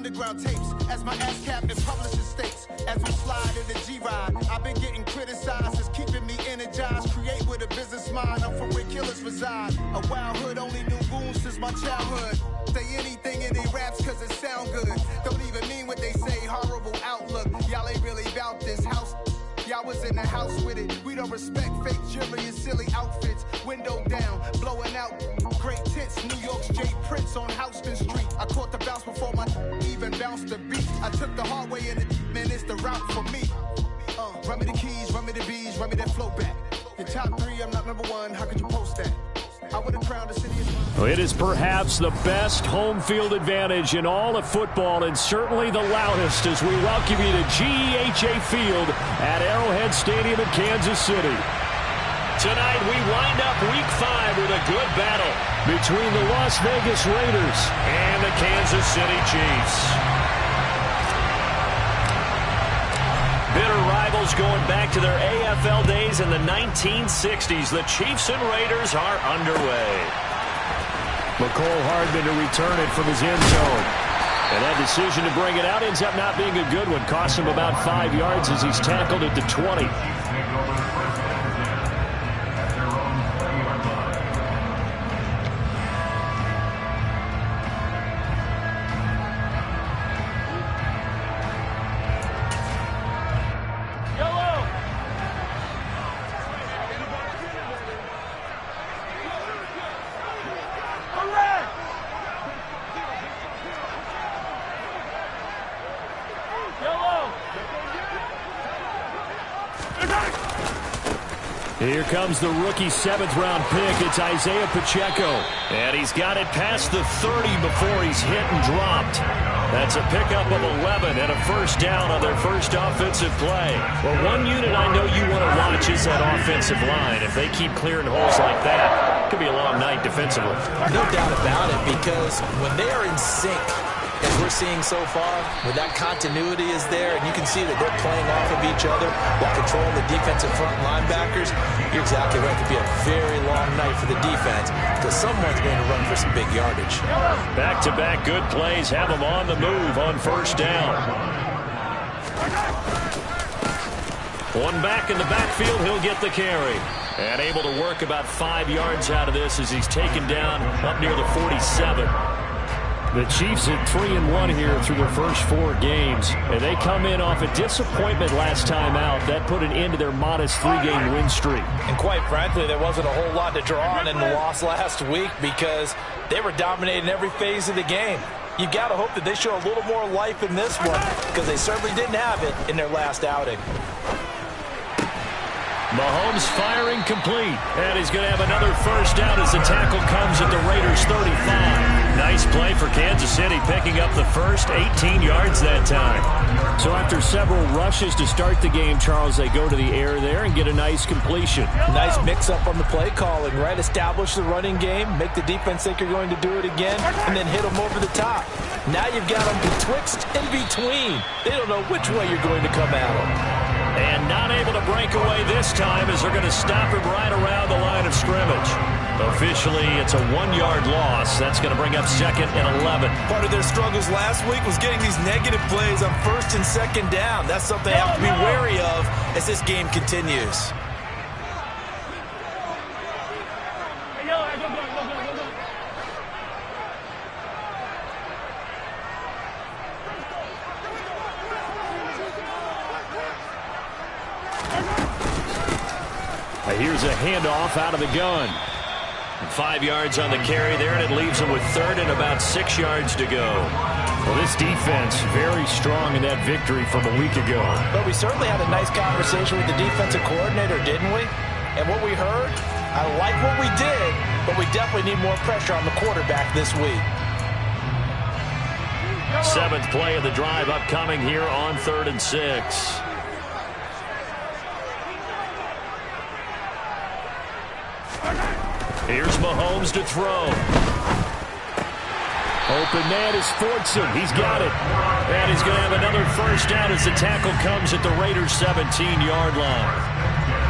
underground tapes as my ass cap and publishing states. As we slide in the G-Ride, I've been getting criticized. It's keeping me energized. Create with a business mind. I'm from where killers reside. A wild hood, only knew goons since my childhood. Say anything in they raps cause it sound good. Don't even mean what they say. Horrible outlook. Y'all ain't really about this house. Y'all was in the house with it. We don't respect fake jewelry and silly outfits. Window down, blowing out great tits. New York's J. Prince on Houston Street. I caught the bounce before my even bounced the beat. I took the hard way in it, man, it's the route for me. Run me the keys, run me the bees, run me that flow back. In top 3, I'm not number 1, how could you post that? I would have crowned the city. It is perhaps the best home field advantage in all of football, and certainly the loudest as we welcome you to GEHA Field at Arrowhead Stadium in Kansas City. Tonight we wind up Week 5 with a good battle between the Las Vegas Raiders and the Kansas City Chiefs. Bitter rivals going back to their AFL days in the 1960s. The Chiefs and Raiders are underway. McCole Hardman to return it from his end zone. And that decision to bring it out ends up not being a good one. Costs him about 5 yards as he's tackled at the 20. Here comes the rookie 7th-round pick. It's Isaiah Pacheco. And he's got it past the 30 before he's hit and dropped. That's a pickup of 11 and a first down on their first offensive play. Well, one unit I know you want to watch is that offensive line. If they keep clearing holes like that, it could be a long night defensively. No doubt about it, because when they are in sync, as we're seeing so far, when that continuity is there and you can see that they're playing off of each other while controlling the defensive front linebackers, you're exactly right. It could be a very long night for the defense because someone's going to run for some big yardage. Back-to-back good plays have them on the move on first down. One back in the backfield, he'll get the carry. And able to work about 5 yards out of this as he's taken down up near the 47. The Chiefs at 3-1 here through their first 4 games, and they come in off a disappointment last time out. That put an end to their modest 3-game win streak. And quite frankly, there wasn't a whole lot to draw on in the loss last week because they were dominating every phase of the game. You got to hope that they show a little more life in this one because they certainly didn't have it in their last outing. Mahomes firing complete, and he's going to have another first down as the tackle comes at the Raiders' 35. Nice play for Kansas City, picking up the first 18 yards that time. So after several rushes to start the game, Charles, they go to the air there and get a nice completion. Nice mix-up on the play calling, right? Establish the running game, make the defense think you're going to do it again, and then hit them over the top. Now you've got them betwixt and between. They don't know which way you're going to come at them. And not able to break away this time as they're going to stop him right around the line of scrimmage. Officially, it's a 1-yard loss. That's going to bring up 2nd and 11. Part of their struggles last week was getting these negative plays on 1st and 2nd down. That's something they have to be wary of as this game continues. Here's a handoff out of the gun. 5 yards on the carry there, and it leaves them with 3rd and about 6 yards to go. Well, this defense very strong in that victory from a week ago. But we certainly had a nice conversation with the defensive coordinator, didn't we? And what we heard, I like what we did, but we definitely need more pressure on the quarterback this week. 7th play of the drive upcoming here on 3rd and 6. Here's Mahomes to throw. Open man is Fordson. He's got it. And he's going to have another first down as the tackle comes at the Raiders' 17-yard line.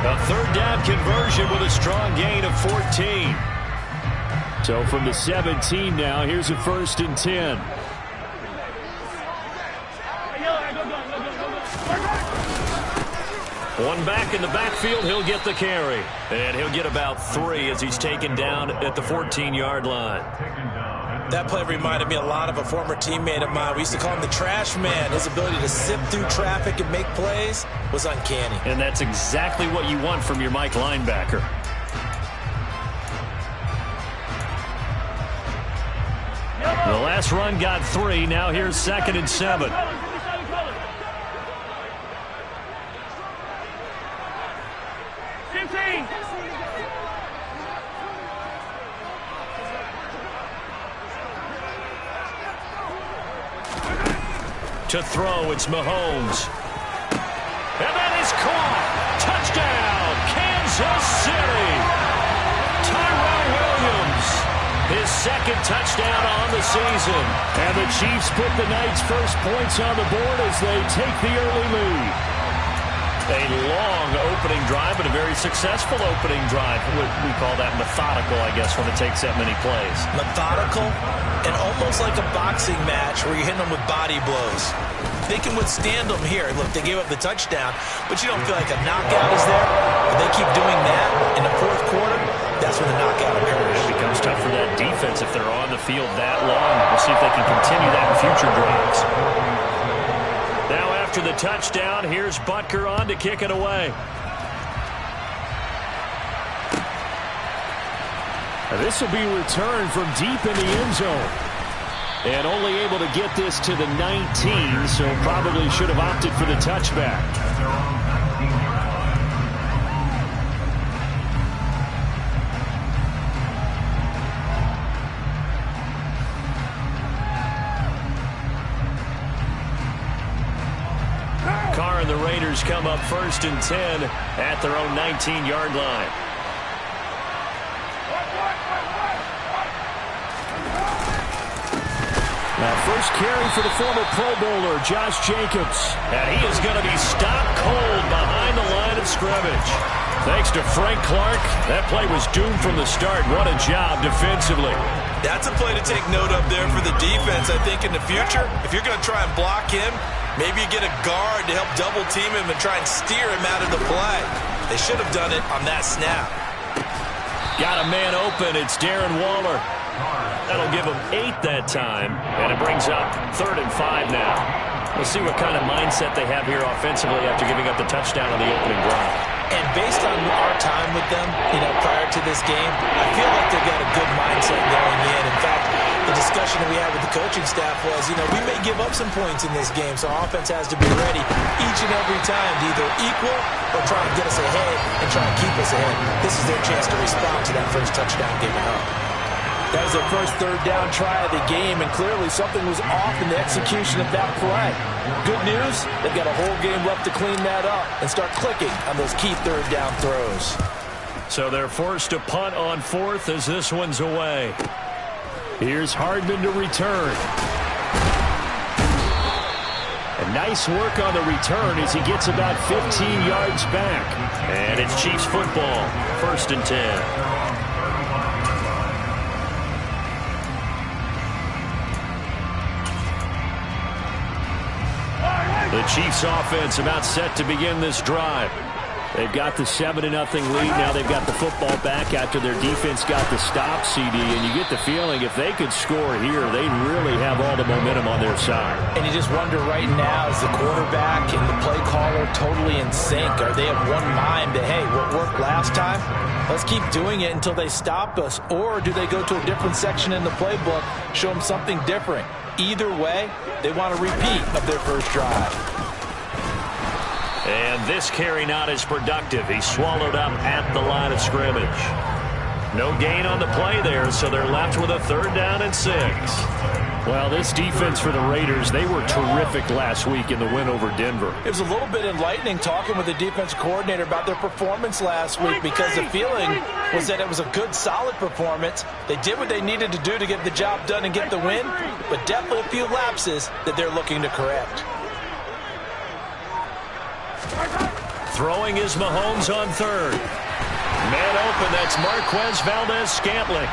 A 3rd down conversion with a strong gain of 14. So from the 17 now, here's a 1st and 10. One back in the backfield, he'll get the carry. And he'll get about 3 as he's taken down at the 14-yard line. That play reminded me a lot of a former teammate of mine. We used to call him the trash man. His ability to sift through traffic and make plays was uncanny. And that's exactly what you want from your Mike linebacker. The last run got 3. Now here's 2nd and 7. To throw, it's Mahomes. And that is caught. Touchdown, Kansas City. Tyrell Williams, his 2nd touchdown on the season. And the Chiefs put the Knights' first points on the board as they take the early lead. A long opening drive, but a very successful opening drive. We call that methodical, I guess, when it takes that many plays. Methodical and almost like a boxing match where you're hitting them with body blows. They can withstand them here. Look, they gave up the touchdown, but you don't feel like a knockout is there. But they keep doing that in the 4th quarter, that's when the knockout occurs. It becomes tough for that defense if they're on the field that long. We'll see if they can continue that in future drives. Now after the touchdown, here's Butker on to kick it away. This will be returned from deep in the end zone. And only able to get this to the 19, so probably should have opted for the touchback. Carr and the Raiders come up 1st and 10 at their own 19-yard line. Now first carry for the former Pro Bowler, Josh Jacobs. And he is going to be stopped cold behind the line of scrimmage. Thanks to Frank Clark, that play was doomed from the start. What a job defensively. That's a play to take note of there for the defense. I think in the future, if you're going to try and block him, maybe you get a guard to help double team him and try and steer him out of the play. They should have done it on that snap. Got a man open. It's Darren Waller. That'll give them 8 that time, and it brings up 3rd and 5 now. We'll see what kind of mindset they have here offensively after giving up the touchdown on the opening drive. And based on our time with them, prior to this game, I feel like they've got a good mindset going in. In fact, the discussion that we had with the coaching staff was, we may give up some points in this game, so our offense has to be ready each and every time to either equal or try and get us ahead and try and keep us ahead. This is their chance to respond to that first touchdown given up. That was their first 3rd down try of the game, and clearly something was off in the execution of that play. Good news, they've got a whole game left to clean that up and start clicking on those key 3rd down throws. So they're forced to punt on 4th as this one's away. Here's Hardman to return. And nice work on the return as he gets about 15 yards back. And it's Chiefs football, 1st and 10. The Chiefs offense about set to begin this drive. They've got the 7-0 lead. Now they've got the football back after their defense got the stop, CD. And you get the feeling if they could score here, they really have all the momentum on their side. And you just wonder right now, is the quarterback and the play caller totally in sync? Are they of one mind that, hey, what worked last time? Let's keep doing it until they stop us. Or do they go to a different section in the playbook, show them something different? Either way, they want a repeat of their first drive. And this carry not as productive. He's swallowed up at the line of scrimmage. No gain on the play there, so they're left with a 3rd down and 6. Well, this defense for the Raiders, they were terrific last week in the win over Denver. It was a little bit enlightening talking with the defensive coordinator about their performance last week because the feeling was that it was a good, solid performance. They did what they needed to do to get the job done and get the win, but definitely a few lapses that they're looking to correct. Throwing is Mahomes on 3rd. Man open, that's Marquez Valdez-Scantling.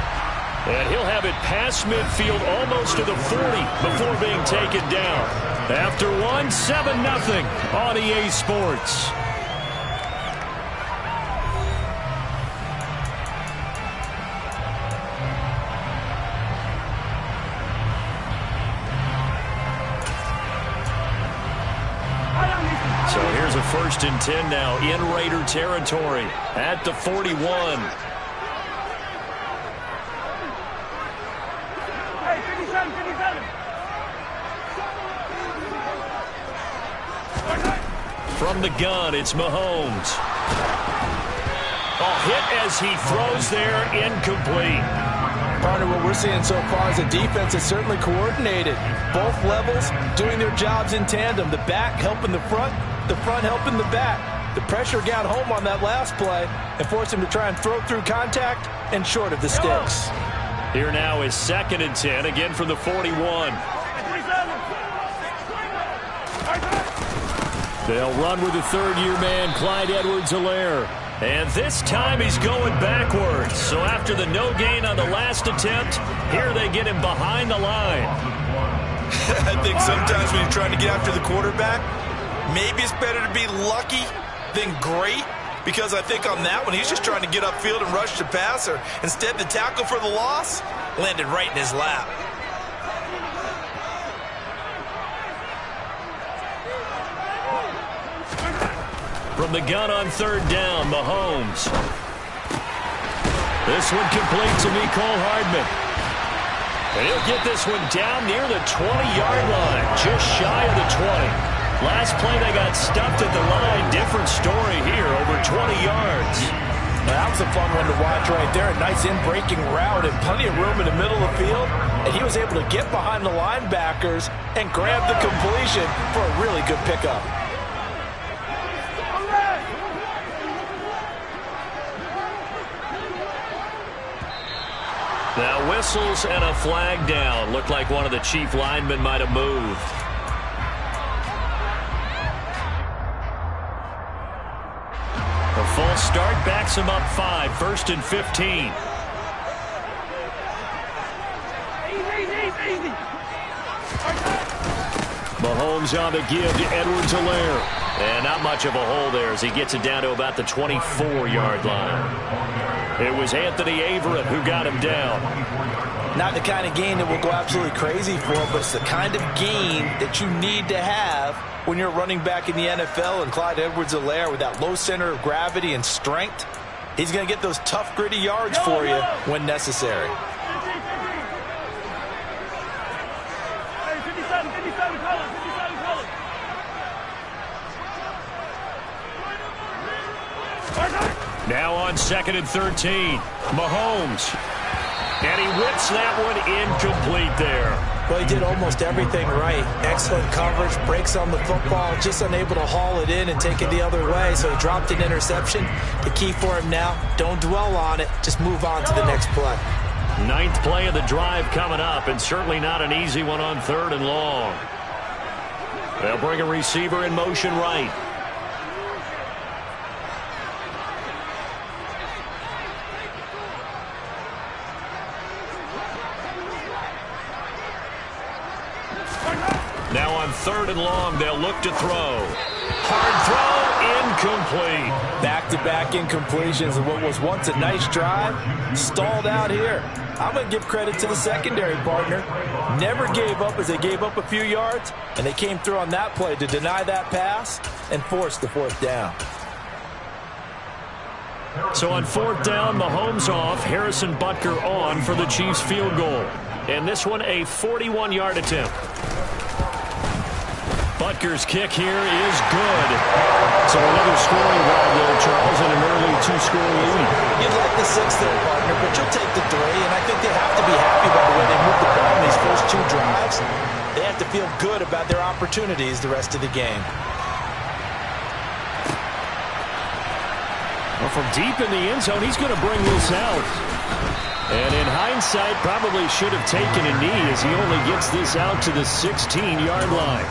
And he'll have it past midfield almost to the 40 before being taken down. After one, 7-0 on EA Sports. 1st and 10 now in Raider territory at the 41. From the gun, it's Mahomes. Hit as he throws there, incomplete. Partner, what we're seeing so far is the defense is certainly coordinated. Both levels doing their jobs in tandem. The back helping the front helping the back. The pressure got home on that last play and forced him to try and throw through contact and short of the sticks. Here now is 2nd and 10, again from the 41. They'll run with the third-year man, Clyde Edwards-Helaire. And this time he's going backwards. So after the no gain on the last attempt, here they get him behind the line. I think sometimes when you're trying to get after the quarterback, maybe it's better to be lucky than great. Because I think on that one, he's just trying to get upfield and rush the passer. Instead, the tackle for the loss landed right in his lap. From the gun on 3rd down, Mahomes. This one complete to Mecole Hardman. And he'll get this one down near the 20-yard line, just shy of the 20. Last play they got stuffed at the line. Different story here, over 20 yards. That was a fun one to watch right there. A nice in-breaking route and plenty of room in the middle of the field. And he was able to get behind the linebackers and grab the completion for a really good pickup. Now whistles and a flag down. Looked like one of the chief linemen might have moved. A false start backs him up 5. 1st and 15. Mahomes on the give to Edwards-Helaire. And not much of a hole there as he gets it down to about the 24-yard line. It was Anthony Averett who got him down. Not the kind of game that we'll go absolutely crazy for, but it's the kind of game that you need to have when you're running back in the NFL. And Clyde Edwards-Helaire, with that low center of gravity and strength, he's going to get those tough, gritty yards for you when necessary. Now on 2nd and 13, Mahomes. And he whips that one incomplete there. Well, he did almost everything right. Excellent coverage, breaks on the football, just unable to haul it in and take it the other way, so he dropped an interception. The key for him now, don't dwell on it, just move on to the next play. 9th play of the drive coming up, and certainly not an easy one on 3rd and long. They'll bring a receiver in motion right. Now on 3rd and long, they'll look to throw. Hard throw, incomplete. Back-to-back incompletions of what was once a nice drive, stalled out here. I'm going to give credit to the secondary partner. Never gave up as they gave up a few yards, and they came through on that play to deny that pass and force the 4th down. So on 4th down, Mahomes off, Harrison Butker on for the Chiefs field goal. And this one a 41-yard attempt. Butker's kick here is good. So another scoring drive there, Charles, and an early 2-score lead. You'd like the 6th there, partner, but you'll take the 3, and I think they have to be happy by the way they moved the ball in these first 2 drives. They have to feel good about their opportunities the rest of the game. Well, from deep in the end zone, he's going to bring this out. And in hindsight, probably should have taken a knee as he only gets this out to the 16-yard line.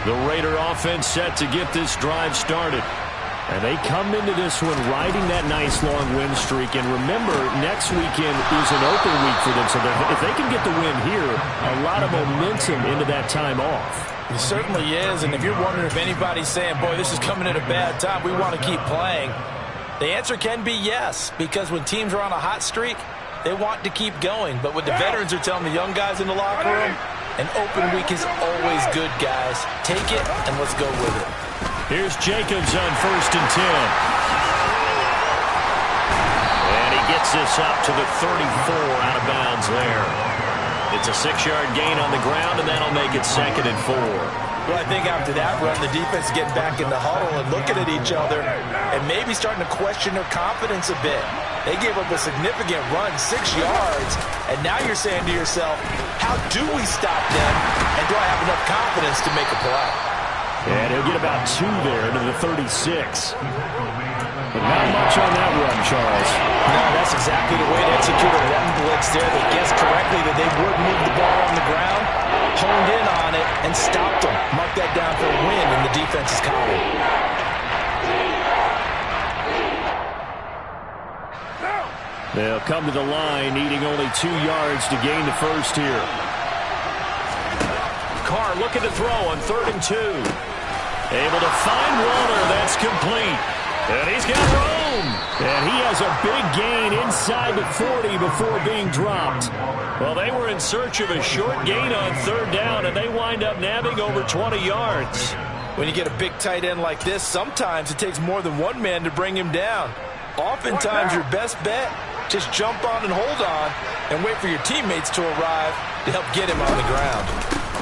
The Raider offense set to get this drive started. And they come into this one riding that nice long win streak. And remember, next weekend is an open week for them. So if they can get the win here, a lot of momentum into that time off. It certainly is. And if you're wondering if anybody's saying, boy, this is coming at a bad time, we want to keep playing, the answer can be yes. Because when teams are on a hot streak, They want to keep going, but what the veterans are telling the young guys in the locker room, an open week is always good, guys. Take it, and let's go with it. Here's Jacobs on 1st and 10. And he gets this up to the 34 out of bounds there. It's a 6-yard gain on the ground, and that'll make it 2nd and 4. Well, I think after that run, the defense is getting back in the huddle and looking at each other and maybe starting to question their confidence a bit. They gave up a significant run, 6 yards, and now you're saying to yourself, how do we stop them, and do I have enough confidence to make a play? And he'll get about 2 there to the 36. But not much on that run, Charles. No, that's exactly the way to execute a run blitz there. They guessed correctly that they would move the ball on the ground, honed in on it, and stopped them. Mark that down for a win in the defense's column. They'll come to the line, needing only 2 yards to gain the first here. Carr looking to throw on 3rd and 2. Able to find Waller. That's complete. And he's got room. And he has a big gain inside the 40 before being dropped. Well, they were in search of a short gain on 3rd down, and they wind up nabbing over 20 yards. When you get a big tight end like this, sometimes it takes more than one man to bring him down. Oftentimes, your best bet, just jump on and hold on and wait for your teammates to arrive to help get him on the ground.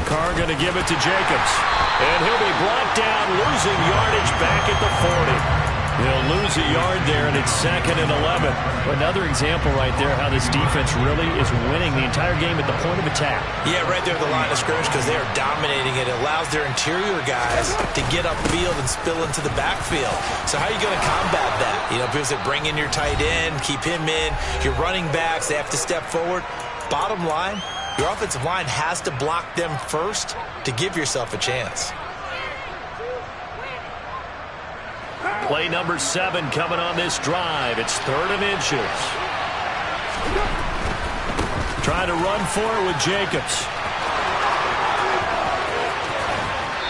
Carr going to give it to Jacobs. And he'll be brought down, losing yardage back at the 40. He'll lose a yard there, and it's 2nd and 11. Another example right there how this defense really is winning the entire game at the point of attack. Yeah, right there at the line of scrimmage because they are dominating it. It allows their interior guys to get upfield and spill into the backfield. So how are you going to combat that? You know, because they bring in your tight end, keep him in. Your running backs, they have to step forward. Bottom line, your offensive line has to block them first to give yourself a chance. Play number 7 coming on this drive. It's 3rd and inches. Trying to run for it with Jacobs.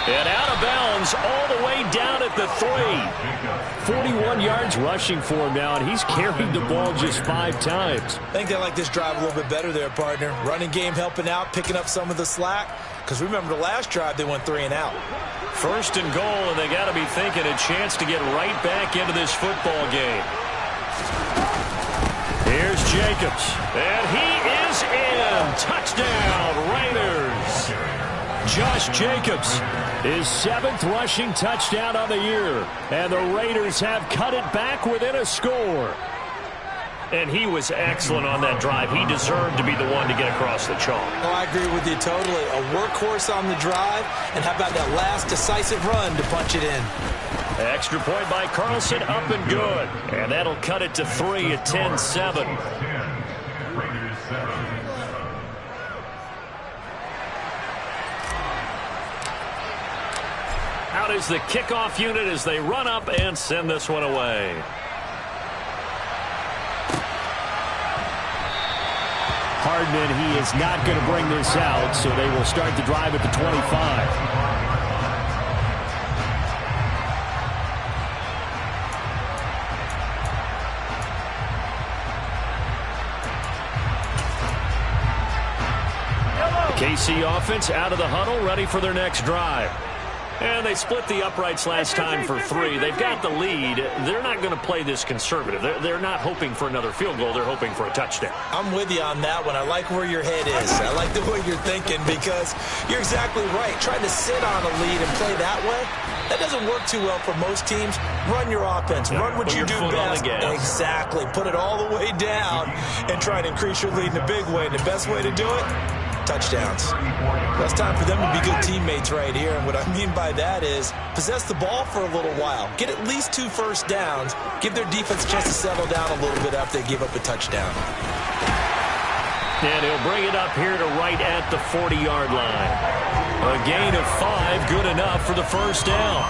And out of bounds all the way down at the 3. 41 yards rushing for him now, and he's carried the ball just 5 times. I think they like this drive a little bit better there, partner. Running game helping out, picking up some of the slack. Because remember the last drive, they went 3 and out. 1st and goal, and they got to be thinking a chance to get right back into this football game. Here's Jacobs, and he is in. Touchdown, Raiders. Josh Jacobs, his 7th rushing touchdown on the year, and the Raiders have cut it back within a score. And he was excellent on that drive. He deserved to be the one to get across the chalk. Oh, I agree with you totally. A workhorse on the drive, and how about that last decisive run to punch it in? Extra point by Carlson, up and good. And that'll cut it to 3 at 10-7. Out is the kickoff unit as they run up and send this one away. Hardman, he is not going to bring this out, so they will start the drive at the 25. KC offense out of the huddle, ready for their next drive. And they split the uprights last time for 3. They've got the lead. They're not going to play this conservative. They're not hoping for another field goal. They're hoping for a touchdown. I'm with you on that one. I like where your head is. I like the way you're thinking because you're exactly right. Trying to sit on a lead and play that way, that doesn't work too well for most teams. Run your offense. Run what you do best. Exactly. Put it all the way down and try to increase your lead in a big way. And the best way to do it, touchdowns. Well, it's time for them to be good teammates right here, and what I mean by that is possess the ball for a little while. Get at least 2 first downs. Give their defense a chance to settle down a little bit after they give up a touchdown. And he'll bring it up here to right at the 40-yard line. A gain of 5, good enough for the first down.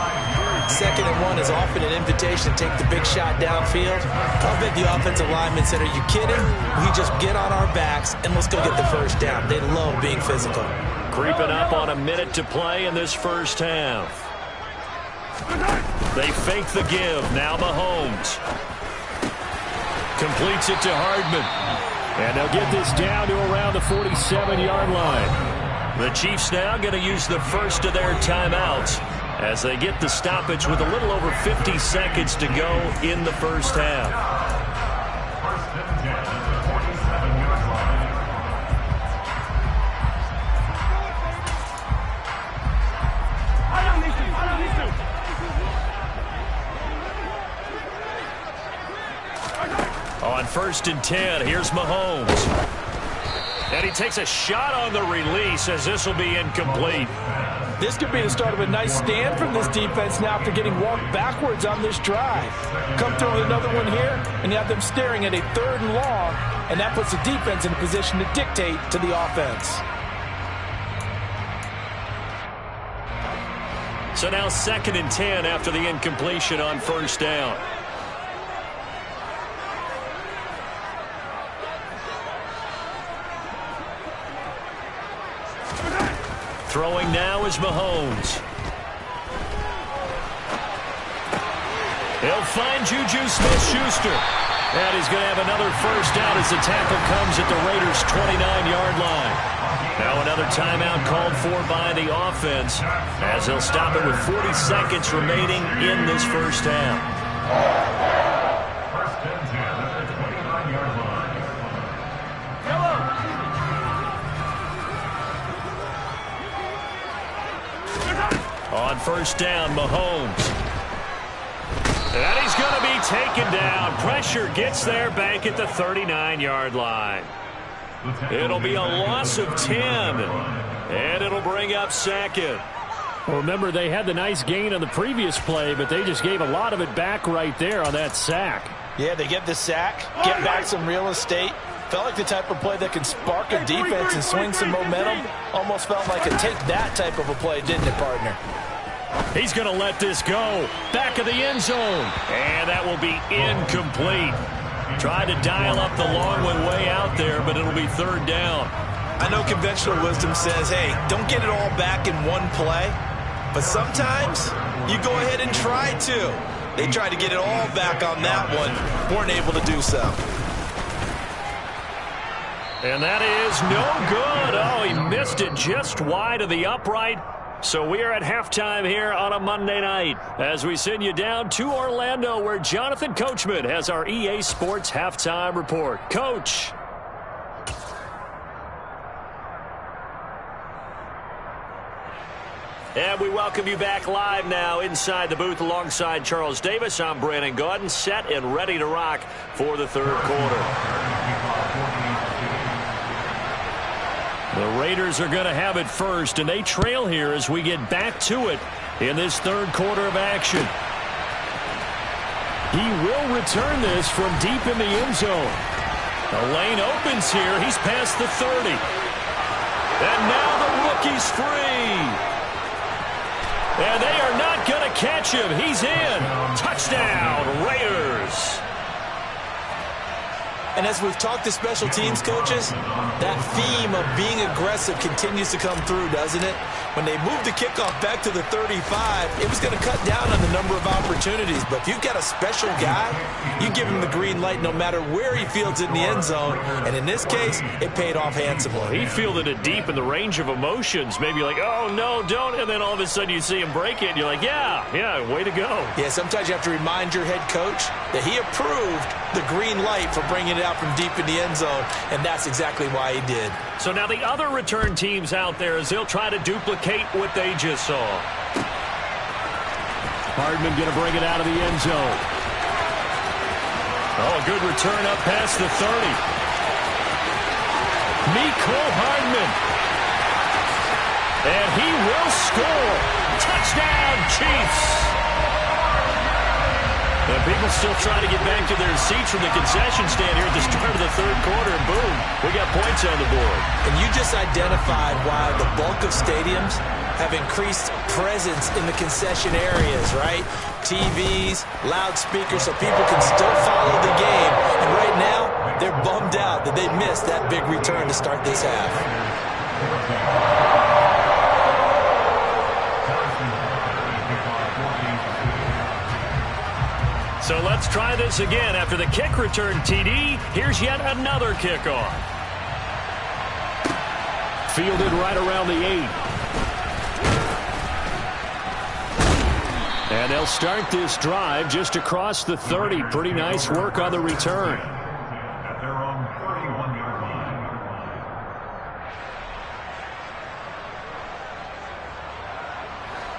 2nd and 1 is often an invitation to take the big shot downfield. I'll bet the offensive lineman said, are you kidding? We just get on our backs and let's go get the first down. They love being physical. Creeping up on a minute to play in this first half. They fake the give. Now Mahomes completes it to Hardman. And they'll get this down to around the 47-yard line. The Chiefs now going to use the first of their timeouts as they get the stoppage with a little over 50 seconds to go in the first half. On 1st and 10, here's Mahomes. And he takes a shot on the release as this will be incomplete. This could be the start of a nice stand from this defense now after getting walked backwards on this drive. Come through with another one here, and you have them staring at a 3rd and long, and that puts the defense in a position to dictate to the offense. So now 2nd and 10 after the incompletion on 1st down. Throwing now is Mahomes. He'll find Juju Smith-Schuster. And he's going to have another first down as the tackle comes at the Raiders' 29-yard line. Now another timeout called for by the offense as they'll stop it with 40 seconds remaining in this first half. On 1st down, Mahomes. And he's going to be taken down. Pressure gets there back at the 39-yard line. It'll be a loss of 10. And it'll bring up 2nd. Well, remember, they had the nice gain on the previous play, but they just gave a lot of it back right there on that sack. Yeah, they get the sack, get back some real estate. Felt like the type of play that can spark a defense and swing some momentum. Almost felt like a take that type of a play, didn't it, partner? He's going to let this go. Back of the end zone. And that will be incomplete. Tried to dial up the long one way out there, but it'll be 3rd down. I know conventional wisdom says, hey, don't get it all back in one play. But sometimes you go ahead and try to. They tried to get it all back on that one. Weren't able to do so. And that is no good. Oh, he missed it just wide of the upright. So we are at halftime here on a Monday night as we send you down to Orlando where Jonathan Coachman has our EA Sports halftime report. Coach. And we welcome you back live now inside the booth alongside Charles Davis. I'm Brandon Gaudin, set and ready to rock for the 3rd quarter. The Raiders are going to have it first, and they trail here as we get back to it in this 3rd quarter of action. He will return this from deep in the end zone. The lane opens here. He's past the 30. And now the rookie's free. And they are not going to catch him. He's in. Touchdown, Raiders. And as we've talked to special teams coaches, that theme of being aggressive continues to come through, doesn't it? When they moved the kickoff back to the 35, it was going to cut down on the number of opportunities. But if you've got a special guy, you give him the green light no matter where he fields it in the end zone. And in this case, it paid off handsomely. He fielded it deep in the range of emotions. Maybe like, oh, no, don't. And then all of a sudden you see him break it. And you're like, yeah, way to go. Yeah, sometimes you have to remind your head coach that he approved the green light for bringing it out from deep in the end zone, and that's exactly why he did. So now the other return teams out there as they'll try to duplicate what they just saw. Hardman going to bring it out of the end zone. Oh, a good return up past the 30. Mecole Hardman. And he will score. Touchdown, Chiefs. And people still trying to get back to their seats from the concession stand here at the start of the 3rd quarter, and boom, we got points on the board. And you just identified why the bulk of stadiums have increased presence in the concession areas, right? TVs, loudspeakers, so people can still follow the game. And right now, they're bummed out that they missed that big return to start this half. So let's try this again. After the kick return TD, here's yet another kickoff. Fielded right around the 8. And they'll start this drive just across the 30. Pretty nice work on the return.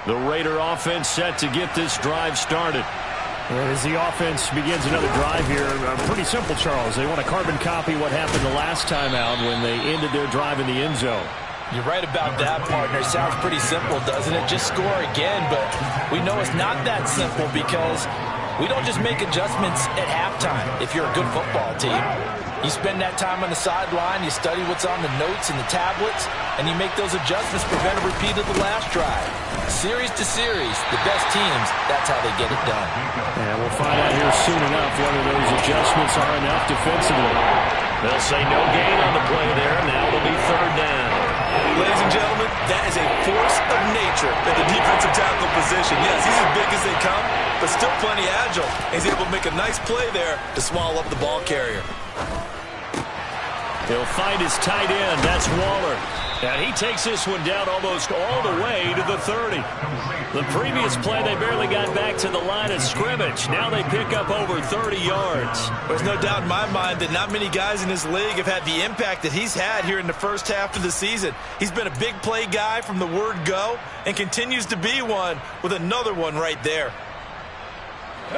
The Raider offense set to get this drive started. As the offense begins another drive here, pretty simple, Charles. They want to carbon copy what happened the last time out when they ended their drive in the end zone. You're right about that, partner. Sounds pretty simple, doesn't it? Just score again, but we know it's not that simple because we don't just make adjustments at halftime if you're a good football team. You spend that time on the sideline, you study what's on the notes and the tablets, and you make those adjustments, prevent a repeat of the last drive. Series to series, the best teams, that's how they get it done. And we'll find out here soon enough whether those adjustments are enough defensively. They'll say no gain on the play there. Now it'll be third down. Ladies and gentlemen, that is a force of nature at the defensive tackle position. Yes, he's as big as they come, but still plenty agile. He's able to make a nice play there to swallow up the ball carrier. He'll find his tight end. That's Waller. And he takes this one down almost all the way to the 30. The previous play, they barely got back to the line of scrimmage. Now they pick up over 30 yards. There's no doubt in my mind that not many guys in this league have had the impact that he's had here in the first half of the season. He's been a big play guy from the word go and continues to be one with another one right there.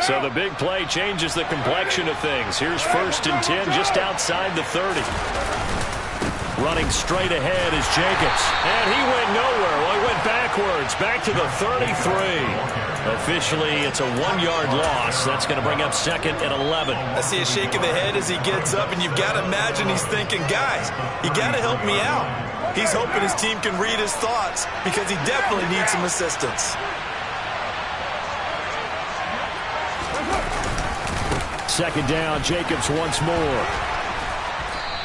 So the big play changes the complexion of things. Here's 1st and 10 just outside the 30. Running straight ahead is Jacobs. And he went nowhere. Well, he went backwards. Back to the 33. Officially, it's a 1-yard loss. That's going to bring up 2nd and 11. I see a shake of the head as he gets up, and you've got to imagine he's thinking, guys, you got to help me out. He's hoping his team can read his thoughts because he definitely needs some assistance. 2nd down, Jacobs once more.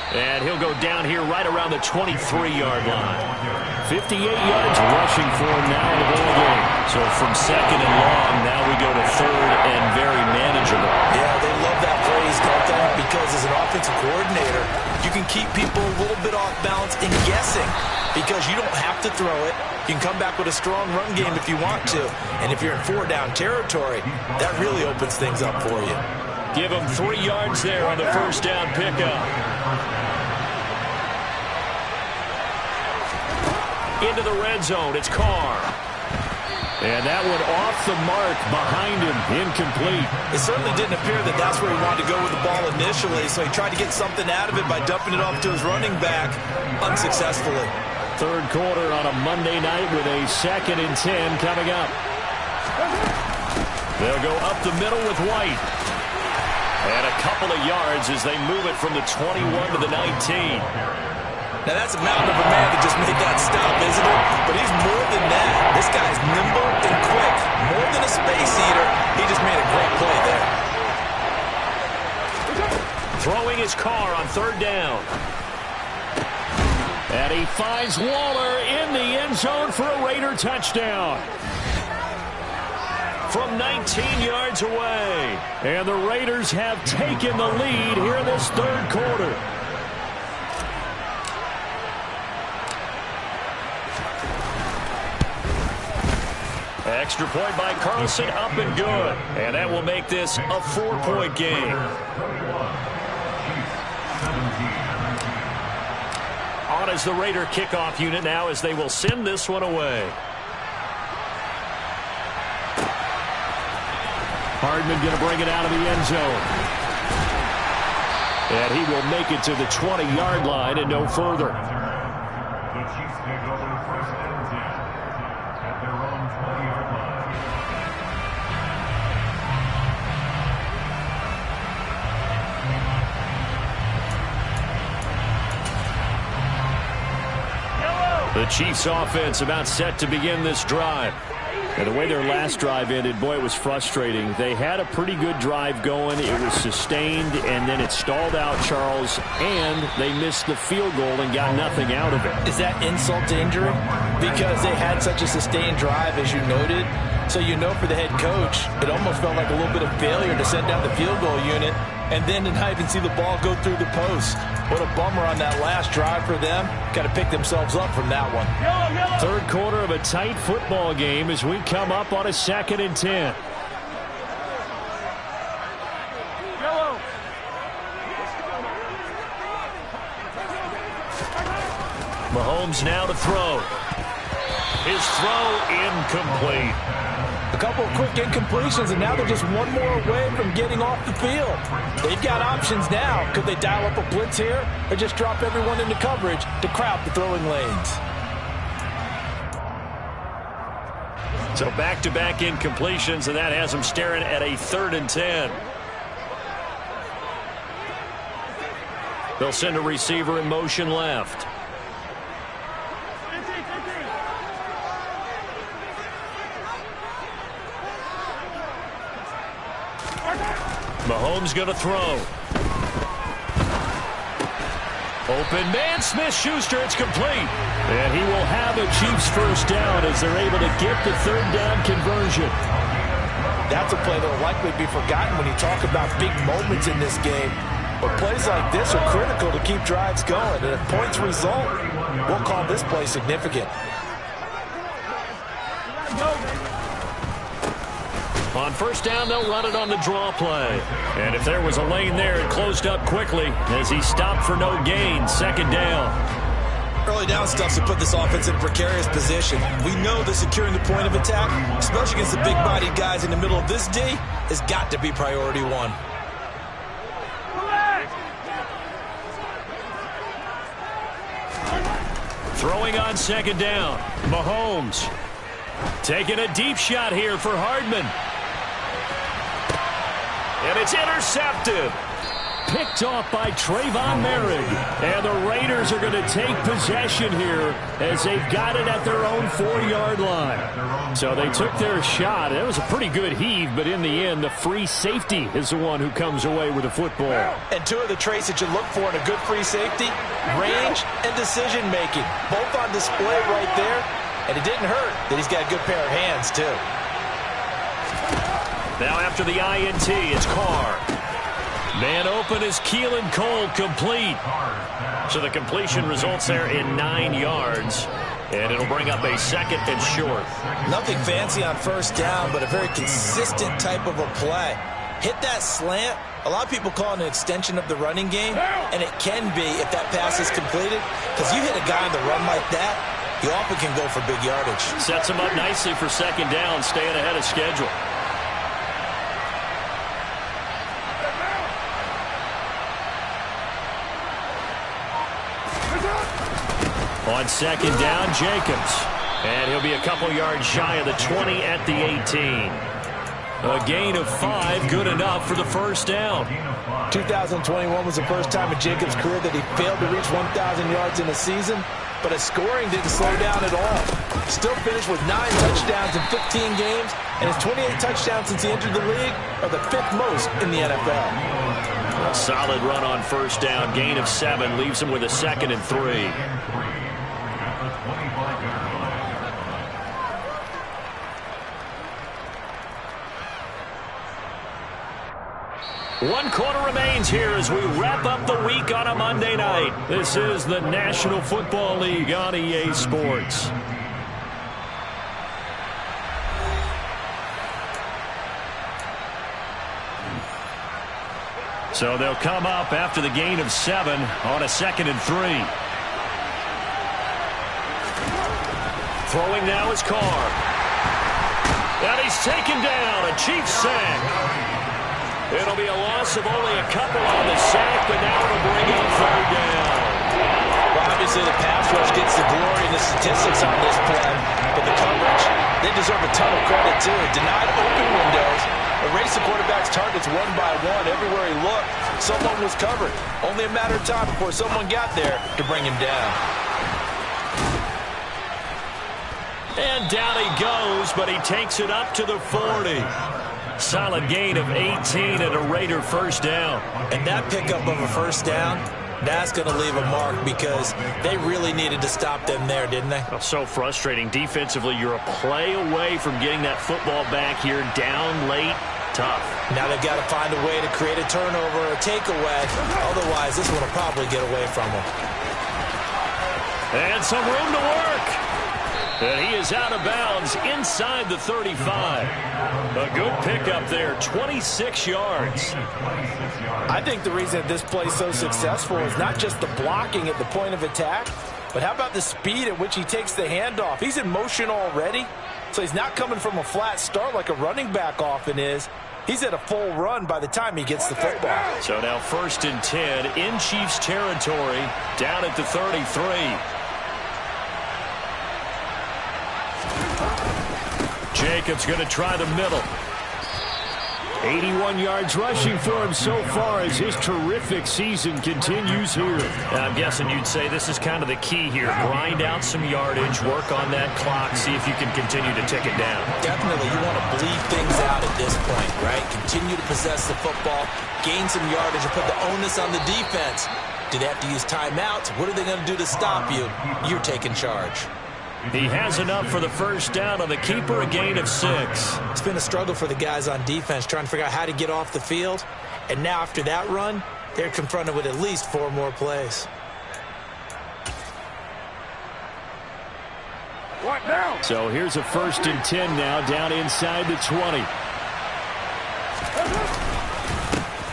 And he'll go down here right around the 23-yard line. 58 yards rushing for him now in the ball game. So from 2nd and long, now we go to 3rd and very manageable. Yeah, they love that phrase, don't they? Because as an offensive coordinator, you can keep people a little bit off balance and guessing because you don't have to throw it. You can come back with a strong run game if you want to. And if you're in 4-down territory, that really opens things up for you. Give him 3 yards there on the 1st down pickup. Into the red zone, it's Carr. And that one off the mark behind him, incomplete. It certainly didn't appear that that's where he wanted to go with the ball initially, so he tried to get something out of it by dumping it off to his running back unsuccessfully. 3rd quarter on a Monday night with a 2nd and 10 coming up. They'll go up the middle with White. And a couple of yards as they move it from the 21 to the 19. Now, that's a mountain of a man that just made that stop, isn't it? But he's more than that. This guy's nimble and quick. More than a space eater. He just made a great play there. Throwing his Carr on 3rd down. And he finds Waller in the end zone for a Raider touchdown. From 19 yards away. And the Raiders have taken the lead here in this 3rd quarter. Extra point by Carlson, up and good. And that will make this a 4-point game. On as the Raider kickoff unit now as they will send this one away. Hardman going to bring it out of the end zone. And he will make it to the 20-yard line and no further. The Chiefs take over 1st and 10 at their own 20-yard line. The Chiefs offense about set to begin this drive. And the way their last drive ended, boy, it was frustrating. They had a pretty good drive going. It was sustained, and then it stalled out, Charles, and they missed the field goal and got nothing out of it. Is that insult to injury? Because they had such a sustained drive, as you noted, So you know for the head coach, it almost felt like a little bit of failure to send down the field goal unit and then to not even see the ball go through the post. What a bummer on that last drive for them. Got to pick themselves up from that one. Third quarter of a tight football game as we come up on a 2nd and 10. Mahomes now to throw. His throw incomplete. A couple of quick incompletions, and now they're just one more away from getting off the field. They've got options now. Could they dial up a blitz here or just drop everyone into coverage to crowd the throwing lanes? So back-to-back incompletions, and that has them staring at a 3rd and 10. They'll send a receiver in motion left. Mahomes going to throw. Open man, Smith-Schuster, it's complete. And he will have a Chiefs first down as they're able to get the 3rd down conversion. That's a play that will likely be forgotten when you talk about big moments in this game. But plays like this are critical to keep drives going. And if points result, we'll call this play significant. On first down, they'll run it on the draw play. And if there was a lane there, it closed up quickly as he stopped for no gain. 2nd down. Early down stuff to put this offense in a precarious position. We know that securing the point of attack, especially against the big-bodied guys in the middle of this D, has got to be priority one. Throwing on 2nd down. Mahomes taking a deep shot here for Hardman. And it's intercepted. Picked off by Trayvon Merrick. And the Raiders are going to take possession here as they've got it at their own 4-yard line. So they took their shot. It was a pretty good heave, but in the end, the free safety is the one who comes away with the football. And two of the traits that you look for in a good free safety, range and decision-making. Both on display right there. And it didn't hurt that he's got a good pair of hands, too. Now after the INT, it's Carr. Man open is Keelan Cole, complete. So the completion results there in 9 yards. And it'll bring up a 2nd and short. Nothing fancy on first down, but a very consistent type of a play. Hit that slant. A lot of people call it an extension of the running game, and it can be if that pass is completed. Because you hit a guy on the run like that, you often can go for big yardage. Sets him up nicely for 2nd down, staying ahead of schedule. On 2nd down, Jacobs. And he'll be a couple yards shy of the 20 at the 18. A gain of 5, good enough for the first down. 2021 was the first time in Jacobs' career that he failed to reach 1,000 yards in a season, but his scoring didn't slow down at all. Still finished with 9 touchdowns in 15 games, and his 28 touchdowns since he entered the league are the 5th most in the NFL. A solid run on first down, gain of 7, leaves him with a 2nd and 3. 1 quarter remains here as we wrap up the week on a Monday night. This is the National Football League on EA Sports. So they'll come up after the gain of 7 on a 2nd and 3. Throwing now is Carr. And he's taken down. A Chiefs sack. It'll be a loss of only a couple on the sack, but now it'll bring up 3rd down. Well, obviously the pass rush gets the glory and the statistics on this play, but the coverage, they deserve a ton of credit too. Denied open windows, erased the quarterback's targets one by one. Everywhere he looked, someone was covered. Only a matter of time before someone got there to bring him down. And down he goes, but he takes it up to the 40. Solid gain of 18 and a Raider first down. And that pickup of a first down That's going to leave a mark because they really needed to stop them there, didn't they? Oh, so frustrating. Defensively, you're a play away from getting that football back here. Down late, tough. Now they've got to find a way to create a turnover or a takeaway. Otherwise, this one will probably get away from them. And some room to work. And he is out of bounds inside the 35. A good pickup there, 26 yards. I think the reason this play is so successful is not just the blocking at the point of attack, but how about the speed at which he takes the handoff? He's in motion already, so he's not coming from a flat start like a running back often is. He's at a full run by the time he gets the football. So now 1st and 10 in Chiefs territory, down at the 33. Jacobs going to try the middle. 81 yards rushing for him so far as his terrific season continues here. And I'm guessing you'd say this is kind of the key here. Grind out some yardage, work on that clock, see if you can continue to tick it down. Definitely, you want to bleed things out at this point, right? Continue to possess the football, gain some yardage, and put the onus on the defense. Do they have to use timeouts? What are they going to do to stop you? You're taking charge. He has enough for the first down on the keeper, a gain of 6. It's been a struggle for the guys on defense trying to figure out how to get off the field. And now after that run, they're confronted with at least 4 more plays. What now? So here's a 1st and 10 now, down inside the 20.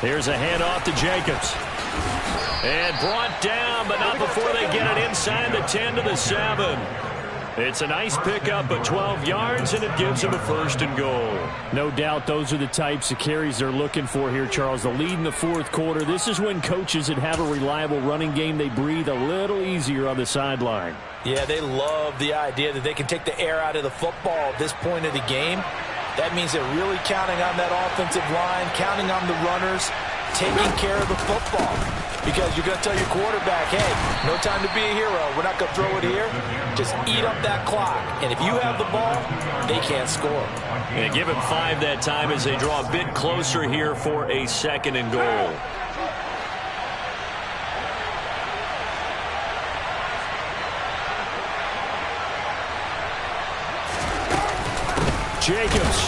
Here's a handoff to Jacobs. And brought down, but not before they get it inside the 10 to the 7. It's a nice pickup of 12 yards, and it gives him a 1st and goal. No doubt those are the types of carries they're looking for here, Charles. The lead in the 4th quarter. This is when coaches that have a reliable running game, they breathe a little easier on the sideline. Yeah, they love the idea that they can take the air out of the football at this point of the game. That means they're really counting on that offensive line, counting on the runners, taking care of the football. Because you're going to tell your quarterback, hey, no time to be a hero. We're not going to throw it here. Just eat up that clock. And if you have the ball, they can't score. And give him 5 that time as they draw a bit closer here for a 2nd and goal. Jacobs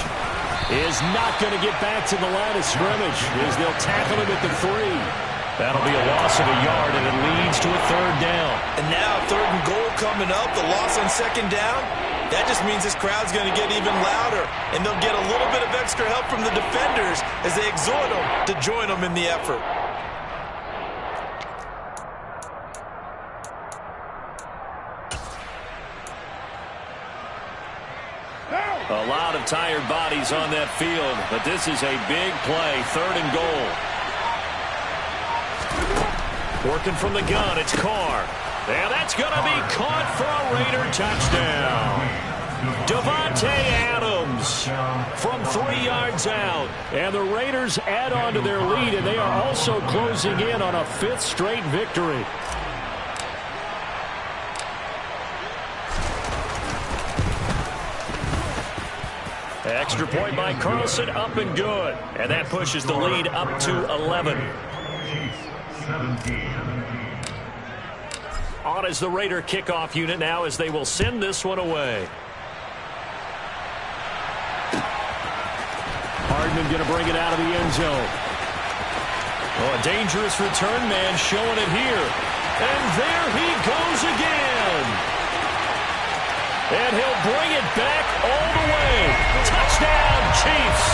is not going to get back to the line of scrimmage as they'll tackle him at the 3. That'll be a loss of a yard, and it leads to a 3rd down. And now 3rd and goal coming up, the loss on 2nd down. That just means this crowd's going to get even louder, and they'll get a little bit of extra help from the defenders as they exhort them to join them in the effort. A lot of tired bodies on that field, but this is a big play, 3rd and goal. Working from the gun, it's Carr. And that's going to be caught for a Raider touchdown. Davante Adams from 3 yards out. And the Raiders add on to their lead, and they are also closing in on a 5th straight victory. Extra point by Carlson, up and good. And that pushes the lead up to 11. On is the Raider kickoff unit now as they will send this one away. Hardman going to bring it out of the end zone. Oh, a dangerous return man showing it here. And there he goes again. And he'll bring it back all the way. Touchdown, Chiefs.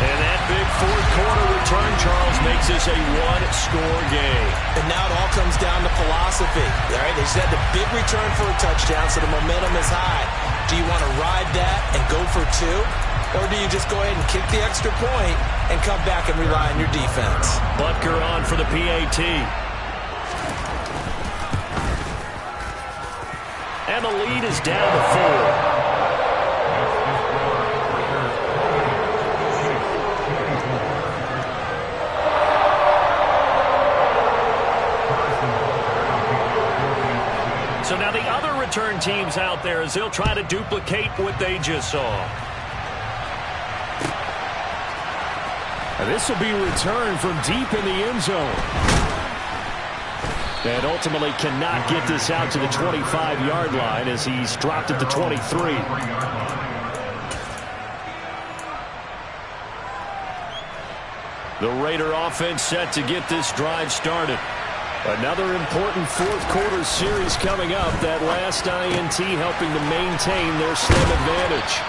And that big 4th quarter return, Charles, makes this a 1-score game. And now it all comes down to philosophy. All right, they just had the big return for a touchdown, so the momentum is high. Do you want to ride that and go for 2? Or do you just go ahead and kick the extra point and come back and rely on your defense? Butker on for the PAT. And the lead is down to 4. So now the other return teams out there as they'll try to duplicate what they just saw. And this will be returned from deep in the end zone. And ultimately cannot get this out to the 25-yard line as he's dropped at the 23. The Raider offense set to get this drive started. Another important fourth-quarter series coming up. That last INT helping to maintain their slim advantage.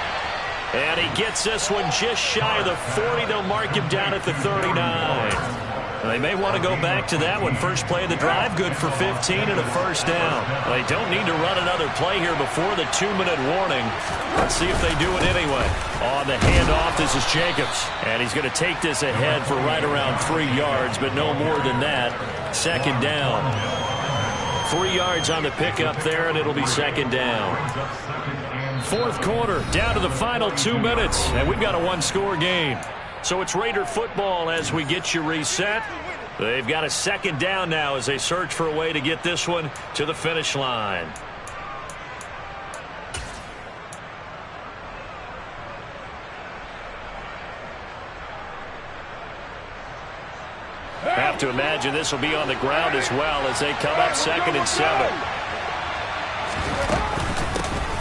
And he gets this one just shy of the 40. They'll mark him down at the 39. They may want to go back to that one. First play of the drive, good for 15 and a first down. They don't need to run another play here before the 2-minute warning. Let's see if they do it anyway. On the handoff, this is Jacobs. And he's going to take this ahead for right around 3 yards, but no more than that. Second down. 3 yards on the pickup there, and it'll be second down. Fourth quarter, down to the final 2 minutes, and we've got a one-score game. So it's Raider football as we get you reset. They've got a second down now as they search for a way to get this one to the finish line. Have to imagine this will be on the ground as well as they come up 2nd and 7.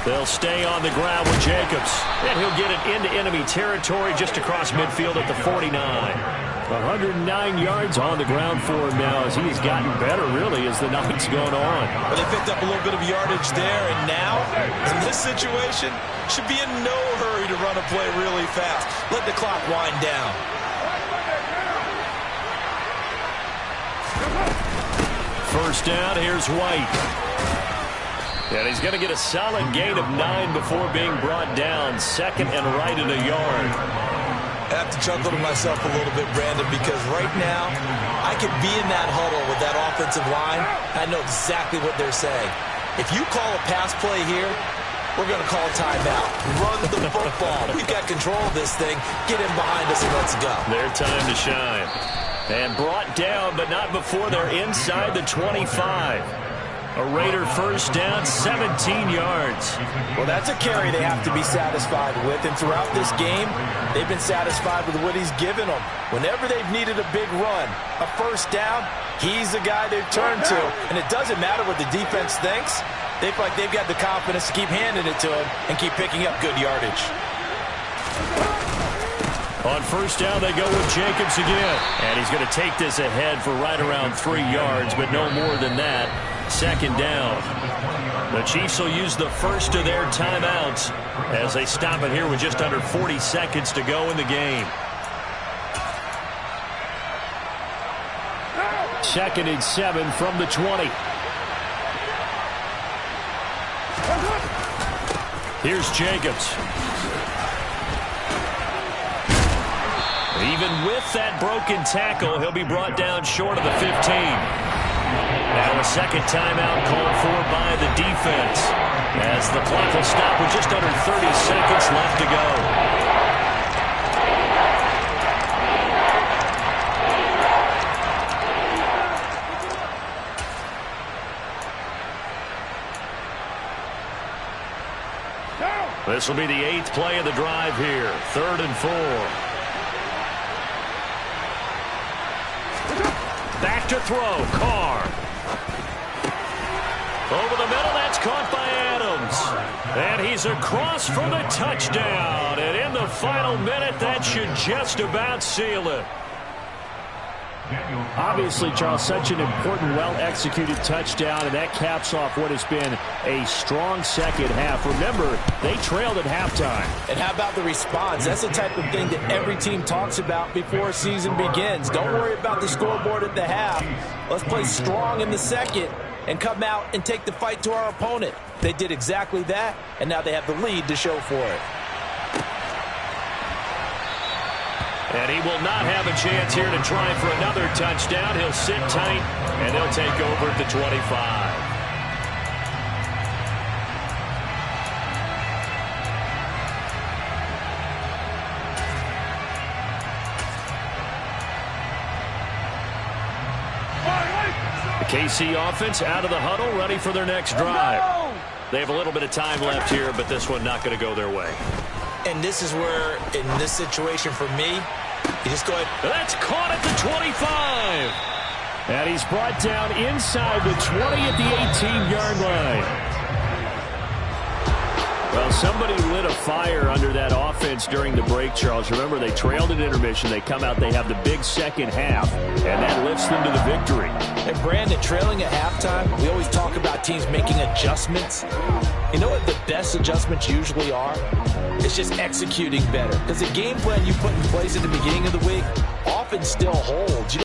They'll stay on the ground with Jacobs. And he'll get it into enemy territory just across midfield at the 49. 109 yards on the ground for him now as he has gotten better, really, as the night's gone on. Well, they picked up a little bit of yardage there, and now, in this situation, should be in no hurry to run a play really fast. Let the clock wind down. First down, here's White. And he's going to get a solid gain of 9 before being brought down. Second and right in a yard. I have to chuckle to myself a little bit, Brandon, because right now I could be in that huddle with that offensive line. I know exactly what they're saying. If you call a pass play here, we're going to call timeout. Run the football. We've got control of this thing. Get in behind us and let's go. Their time to shine. And brought down, but not before they're inside the 25. A Raider first down, 17 yards. Well, that's a carry they have to be satisfied with. And throughout this game, they've been satisfied with what he's given them. Whenever they've needed a big run, a first down, he's the guy they've turned to. And it doesn't matter what the defense thinks. They feel like they've got the confidence to keep handing it to him and keep picking up good yardage. On first down, they go with Jacobs again. And he's going to take this ahead for right around 3 yards, but no more than that. Second down. The Chiefs will use the first of their timeouts as they stop it here with just under 40 seconds to go in the game. Second and 7 from the 20. Here's Jacobs. Even with that broken tackle, he'll be brought down short of the 15. Now a second timeout called for by the defense as the clock will stop with just under 30 seconds left to go. This will be the 8th play of the drive here. 3rd and 4. Back to throw, Carr. Over the middle, that's caught by Adams. And he's across for the touchdown. And in the final minute, that should just about seal it. Obviously, Charles, such an important, well-executed touchdown, and that caps off what has been a strong second half. Remember, they trailed at halftime. And how about the response? That's the type of thing that every team talks about before a season begins. Don't worry about the scoreboard at the half. Let's play strong in the second and come out and take the fight to our opponent. They did exactly that, and now they have the lead to show for it. And he will not have a chance here to try for another touchdown. He'll sit tight, and they'll take over at the 25. The KC offense out of the huddle, ready for their next drive. They have a little bit of time left here, but this one not going to go their way. And this is where, in this situation for me, You just go ahead. That's caught at the 25. And he's brought down inside the 20 at the 18-yard line. Well, somebody lit a fire under that offense during the break, Charles. Remember, they trailed at intermission. They come out, they have the big second half, and that lifts them to the victory. And Brandon, trailing at halftime, we always talk about teams making adjustments. You know what the best adjustments usually are? It's just executing better. Because the game plan you put in place at the beginning of the week often still holds.